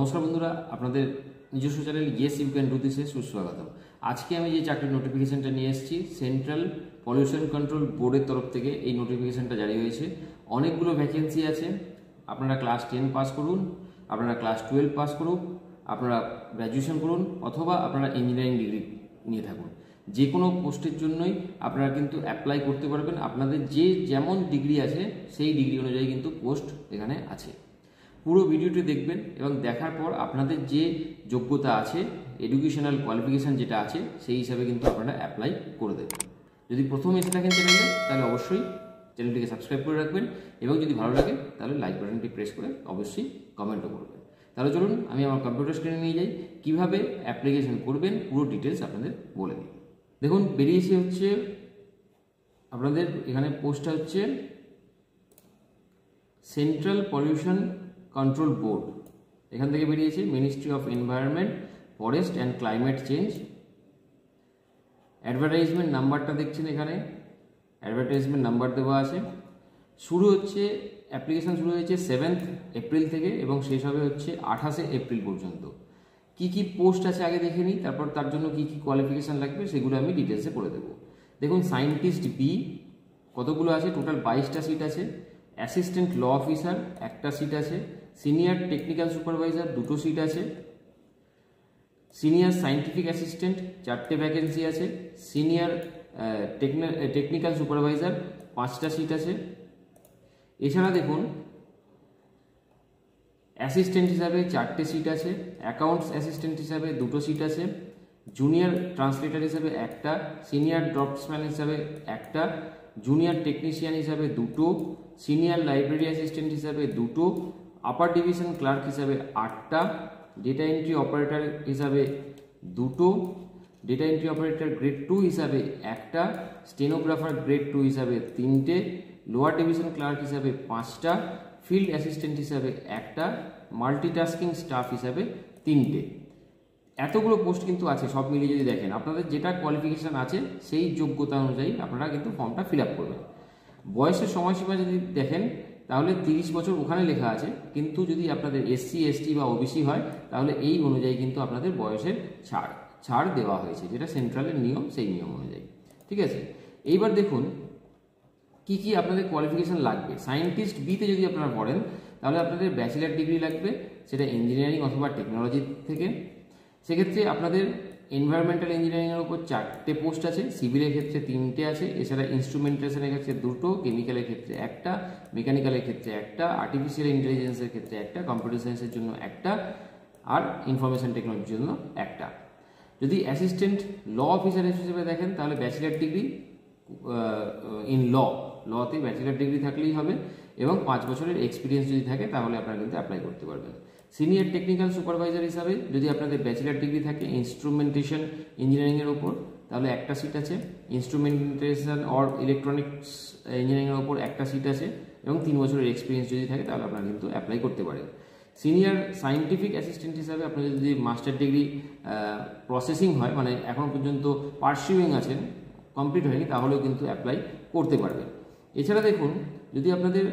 নমস্কার বন্ধুরা, আপনাদের নিজস্ব channel yes you can do দিসে সুস্বাগতম। আজকে আমি যে চাকরির নোটিফিকেশনটা নিয়ে এসেছি, সেন্ট্রাল পলিউশন কন্ট্রোল বোর্ডের তরফ থেকে এই নোটিফিকেশনটা জারি হয়েছে। অনেকগুলো ভ্যাকেন্সি আছে। আপনারা ক্লাস 10 পাস করুন, আপনারা ক্লাস 12 পাস করুন, আপনারা গ্র্যাজুয়েশন করুন, অথবা আপনারা ইঞ্জিনিয়ারিং ডিগ্রি নিয়ে থাকুন। যে কোনো পোস্টের জন্যই আপনারা কিন্তু অ্যাপ্লাই করতে পারবেন। আপনাদের যে যেমন ডিগ্রি আছে সেই ডিগ্রি অনুযায়ী কিন্তু পোস্ট এখানে আছে। পুরো ভিডিওটি দেখবেন এবং দেখার পর আপনাদের যে যোগ্যতা আছে, এডুকেশনাল কোয়ালিফিকেশান যেটা আছে, সেই হিসাবে কিন্তু আপনারা অ্যাপ্লাই করে দেবেন। যদি প্রথম এসে থাকেন চ্যানেলে, তাহলে অবশ্যই চ্যানেলটিকে সাবস্ক্রাইব করে রাখবেন এবং যদি ভালো লাগে তাহলে লাইক বাটনটি প্রেস করে অবশ্যই কমেন্টও করবেন। তাহলে চলুন আমি আমার কম্পিউটার স্ক্রিনে নিয়ে যাই, কীভাবে অ্যাপ্লিকেশন করবেন পুরো ডিটেলস আপনাদের বলে দিই। দেখুন, বেরিয়েছে হচ্ছে আপনাদের এখানে পোস্টটা হচ্ছে সেন্ট্রাল পলিউশন কন্ট্রোল বোর্ড। এখান থেকে বেরিয়েছে ministry of environment, forest and climate change. Advertisement নাম্বারটা দেখছেন এখানে, অ্যাডভার্টাইজমেন্ট নাম্বার দেওয়া আছে। শুরু হচ্ছে অ্যাপ্লিকেশান শুরু হয়েছে 7 এপ্রিল থেকে এবং শেষ হবে হচ্ছে 28 এপ্রিল পর্যন্ত। কি কি পোস্ট আছে আগে দেখে নিই, তারপর তার জন্য কি কি কোয়ালিফিকেশান লাগবে সেগুলো আমি ডিটেলসে বলে দেবো। দেখুন, সায়েন্টিস্ট বি কতগুলো আছে, টোটাল 22টা সিট আছে। অ্যাসিস্ট্যান্ট ল অফিসার একটা সিট আছে। সিনিয়র টেকনিক্যাল সুপারভাইজার 2টো সিট আছে। সিনিয়র সায়েন্টিফিক অ্যাসিস্ট্যান্ট 4টে ভ্যাকেন্সি আছে। সিনিয়র টেকনিক্যাল সুপারভাইজার 5টা সিট আছে। এছাড়া দেখুন, অ্যাসিস্ট্যান্ট হিসাবে 4টে সিট আছে। অ্যাকাউন্টস অ্যাসিস্ট্যান্ট হিসাবে 2টো সিট আছে। জুনিয়র ট্রান্সলেটর হিসাবে একটা, সিনিয়র ড্রপসম্যান হিসাবে একটা, জুনিয়র টেকনিশিয়ান হিসাবে 2টো, সিনিয়র লাইব্রেরি অ্যাসিস্ট্যান্ট হিসাবে 2টো, আপার ডিভিশন ক্লার্ক হিসাবে 8টা, ডেটা এন্ট্রি অপারেটর হিসাবে 2টো, ডেটা এন্ট্রি অপারেটর গ্রেড 2 হিসাবে একটা, স্টেনোগ্রাফার গ্রেড 2 হিসাবে 3টে, লোয়ার ডিভিশন ক্লার্ক হিসাবে 5টা, ফিল্ড অ্যাসিস্ট্যান্ট হিসাবে একটা, মাল্টিটাস্কিং স্টাফ হিসাবে 3টে। এতগুলো পোস্ট কিন্তু আছে। সব মিলিয়ে যদি দেখেন, আপনাদের যেটা কোয়ালিফিকেশান আছে সেই যোগ্যতা অনুযায়ী আপনারা কিন্তু ফর্মটা ফিল আপ করবেন। বয়সের সময়সীমা যদি দেখেন, তাহলে 30 বছর ওখানে লেখা আছে, কিন্তু যদি আপনাদের SC ST বা OBC হয় তাহলে এই অনুযায়ী কিন্তু আপনাদের বয়সের ছাড় দেওয়া হয়েছে, যেটা সেন্ট্রালের নিয়ম, সেই নিয়ম অনুযায়ী। ঠিক আছে, এইবার দেখুন কি কি আপনাদের কোয়ালিফিকেশান লাগবে। সায়েন্টিস্ট বিতে যদি আপনারা পড়েন তাহলে আপনাদের ব্যাচেলার ডিগ্রি লাগবে, সেটা ইঞ্জিনিয়ারিং অথবা টেকনোলজি থেকে। সেক্ষেত্রে আপনাদের এনভায়রনমেন্টাল ইঞ্জিনিয়ারিংয়ের উপর 4টে পোস্ট আছে, সিভিলের ক্ষেত্রে 3টে আছে, এছাড়া ইনস্ট্রুমেন্টেশনের ক্ষেত্রে 2টো, কেমিক্যালের ক্ষেত্রে একটা, মেকানিক্যালের ক্ষেত্রে একটা, আর্টিফিশিয়াল ইন্টেলিজেন্সের ক্ষেত্রে একটা, কম্পিউটার সায়েন্সের জন্য একটা, আর ইনফরমেশন টেকনোলজির জন্য একটা। যদি অ্যাসিস্ট্যান্ট ল অফিসার হিসেবে দেখেন তাহলে ব্যাচেলার ডিগ্রি ইন লতে ব্যাচেলার ডিগ্রি থাকলেই হবে এবং 5 বছরের এক্সপিরিয়েন্স যদি থাকে তাহলে আপনারা কিন্তু অ্যাপ্লাই করতে পারবেন। সিনিয়র টেকনিক্যাল সুপারভাইজার হিসাবে যদি আপনাদের ব্যাচেলার ডিগ্রি থাকে ইনস্ট্রুমেন্টেশন ইঞ্জিনিয়ারিংয়ের ওপর, তাহলে একটা সিট আছে। ইনস্ট্রুমেন্টেশন অর ইলেকট্রনিক্স ইঞ্জিনিয়ারিংয়ের ওপর একটা সিট আছে এবং 3 বছরের এক্সপিরিয়েন্স যদি থাকে তাহলে আপনারা কিন্তু অ্যাপ্লাই করতে পারেন। সিনিয়র সায়েন্টিফিক অ্যাসিস্ট্যান্ট হিসাবে আপনাদের যদি মাস্টার ডিগ্রি প্রসেসিং হয়, মানে এখনও পর্যন্ত পারসিউইং আছেন, কমপ্লিট হয়নি, তাহলেও কিন্তু অ্যাপ্লাই করতে পারবেন। এছাড়া দেখুন, যদি আপনাদের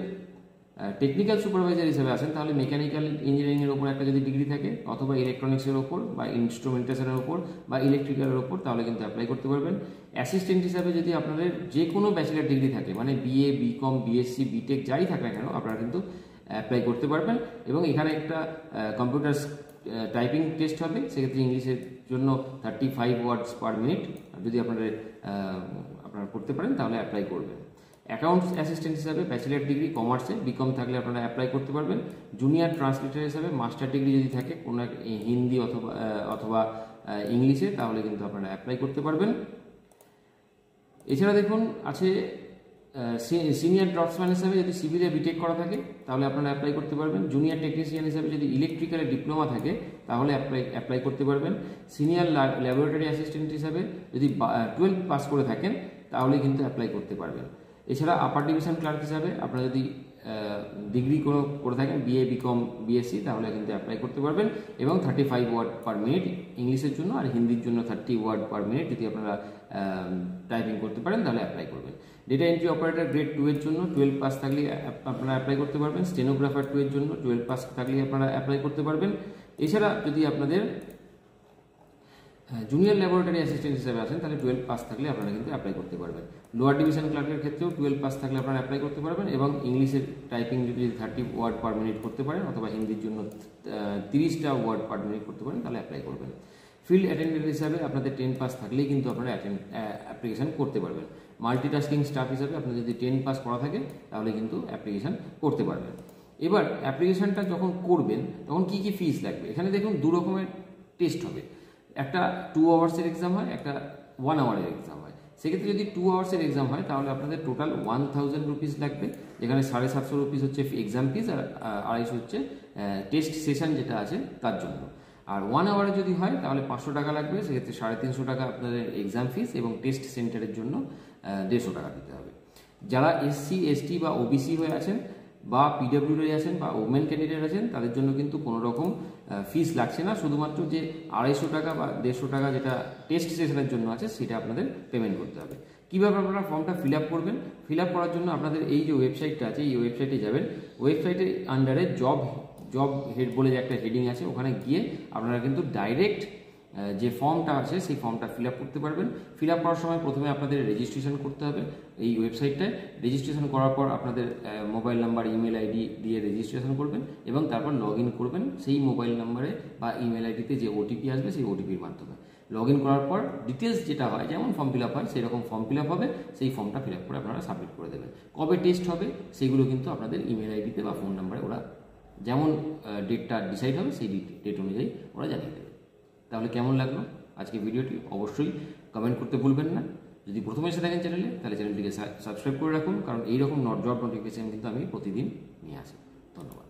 টেকনিক্যাল সুপারভাইজার হিসেবে আসেন তাহলে মেকানিক্যাল ইঞ্জিনিয়ারিংয়ের ওপর একটা যদি ডিগ্রি থাকে, অথবা ইলেকট্রনিক্সের ওপর বা ইনস্ট্রুমেন্টেশনের ওপর বা ইলেকট্রিক্যালের ওপর, তাহলে কিন্তু অ্যাপ্লাই করতে পারবেন। অ্যাসিস্ট্যান্ট হিসাবে যদি আপনাদের যে কোনো ব্যাচেলার ডিগ্রি থাকে, মানে BA BCom BSc BTech যাই থাক না কেন, আপনারা কিন্তু অ্যাপ্লাই করতে পারবেন। এবং এখানে একটা কম্পিউটার টাইপিং টেস্ট হবে, সেক্ষেত্রে ইংলিশের জন্য 35 ওয়ার্ডস পার মিনিট যদি আপনারা করতে পারেন তাহলে অ্যাপ্লাই করবেন। অ্যাকাউন্টস অ্যাসিস্ট্যান্ট হিসাবে ব্যাচেলার ডিগ্রি কমার্সে BCom থাকলে আপনারা অ্যাপ্লাই করতে পারবেন। জুনিয়র ট্রান্সলেটর হিসাবে মাস্টার ডিগ্রি যদি থাকে কোনো হিন্দি অথবা ইংলিশে, তাহলে কিন্তু আপনারা অ্যাপ্লাই করতে পারবেন। এছাড়া দেখুন আছে সিনিয়র ড্রপসম্যান হিসাবে যদি সিভিলে বিটেক করা থাকে তাহলে আপনারা অ্যাপ্লাই করতে পারবেন। জুনিয়র টেকনিশিয়ান হিসাবে যদি ইলেকট্রিক্যালে ডিপ্লোমা থাকে তাহলে অ্যাপ্লাই করতে পারবেন। সিনিয়র ল্যাবরেটরি অ্যাসিস্ট্যান্ট হিসাবে যদি 12 পাস করে থাকেন তাহলে কিন্তু অ্যাপ্লাই করতে পারবেন। এছাড়া আপার ডিভিশন ক্লার্ক হিসাবে আপনারা যদি ডিগ্রি কোনো করে থাকেন BA BCom BSc তাহলে কিন্তু অ্যাপ্লাই করতে পারবেন এবং 35 ওয়ার্ড পার মিনিট ইংলিশের জন্য, আর হিন্দির জন্য 30 ওয়ার্ড পার মিনিট যদি আপনারা টাইপিং করতে পারেন তাহলে অ্যাপ্লাই করবেন। ডেটা এন্ট্রি অপারেটর গ্রেড 2 এর জন্য 12 পাস থাকলে আপনারা অ্যাপ্লাই করতে পারবেন। স্টেনোগ্রাফার 2 এর জন্য 12 পাস থাকলে আপনারা অ্যাপ্লাই করতে পারবেন। এছাড়া যদি আপনাদের জুনিয়র ল্যাবরেটরি অ্যাসিস্ট্যান্ট হিসেবে আসেন তাহলে 12 পাস থাকলে আপনারা কিন্তু অ্যাপ্লাই করতে পারবেন। লোয়ার ডিভিশন ক্লার্কের ক্ষেত্রেও 12 পাস থাকলে আপনারা অ্যাপ্লাই করতে পারবেন এবং ইংলিশের টাইপিং যদি 30 ওয়ার্ড পার মিনিট করতে পারেন অথবা হিন্দির জন্য 30টা ওয়ার্ড পার মিনিট করতে পারেন তাহলে অ্যাপ্লাই করবেন। ফিল্ড অ্যাটেন্ডেন্ট হিসাবে আপনাদের 10 পাস থাকলেই কিন্তু আপনারা অ্যাপ্লিকেশন করতে পারবেন। মাল্টিটাস্কিং স্টাফ হিসাবে আপনার যদি 10 পাস করা থাকে তাহলে কিন্তু অ্যাপ্লিকেশন করতে পারবেন। এবার অ্যাপ্লিকেশনটা যখন করবেন তখন কি কি ফিস লাগবে, এখানে দেখুন দু রকমের টেস্ট হবে, একটা 2 আওয়ার্সের এক্সাম হয়, একটা 1 আওয়ারের এক্সাম হয়। সেক্ষেত্রে যদি 2 আওয়ার্সের এক্সাম হয় তাহলে আপনাদের টোটাল 1000 রুপিস লাগবে, যেখানে 750 রুপিস হচ্ছে এক্সাম ফিস আর 250 হচ্ছে টেস্ট সেশন যেটা আছে তার জন্য। আর 1 আওয়ারে যদি হয় তাহলে 500 টাকা লাগবে, সেক্ষেত্রে 350 টাকা আপনাদের এক্সাম ফিস এবং টেস্ট সেন্টারের জন্য 150 টাকা দিতে হবে। যারা SC ST বা OBC হয়ে আছেন বা PWD আছেন বা ওমেন ক্যান্ডিডেট আছেন তাদের জন্য কিন্তু কোনো রকম ফিস লাগছে না, শুধুমাত্র যে 250 টাকা বা 150 টাকা যেটা টেস্ট সেশনের জন্য আছে সেটা আপনাদের পেমেন্ট করতে হবে। কীভাবে আপনারা ফর্মটা ফিল আপ করবেন, ফিল আপ করার জন্য আপনাদের এই যে ওয়েবসাইটটা আছে এই ওয়েবসাইটে যাবেন, ওয়েবসাইটের আন্ডারে জব হেড বলে যে একটা হেডিং আছে ওখানে গিয়ে আপনারা কিন্তু ডাইরেক্ট যে ফর্মটা আছে সেই ফর্মটা ফিল আপ করতে পারবেন। ফিল আপ করার সময় প্রথমে আপনাদের রেজিস্ট্রেশন করতে হবে এই ওয়েবসাইটটায়। রেজিস্ট্রেশন করার পর আপনাদের মোবাইল নাম্বার ইমেল আইডি দিয়ে রেজিস্ট্রেশন করবেন এবং তারপর লগ ইন করবেন সেই মোবাইল নাম্বারে বা ইমেল আইডিতে যে ওটিপি আসবে সেই ওটিপির মাধ্যমে। লগ ইন করার পর ডিটেলস যেটা হয় যেমন ফর্ম ফিল আপ হয় সেই রকম ফর্ম ফিল আপ হবে, সেই ফর্মটা ফিল আপ করে আপনারা সাবমিট করে দেবেন। কবে টেস্ট হবে সেগুলো কিন্তু আপনাদের ইমেল আইডিতে বা ফোন নাম্বারে ওরা যেমন ডেটটা ডিসাইড হবে সেই ডেট অনুযায়ী ওরা জানিয়ে দেবে। তাহলে কেমন লাগলো আজকে ভিডিওটি অবশ্যই কমেন্ট করতে ভুলবেন না। যদি প্রথমে এসে থাকেন চ্যানেলে তাহলে চ্যানেলটিকে সাবস্ক্রাইব করে রাখুন, কারণ এইরকম জব নোটিফিকেশন কিন্তু আমি প্রতিদিন নিয়ে আসি। ধন্যবাদ।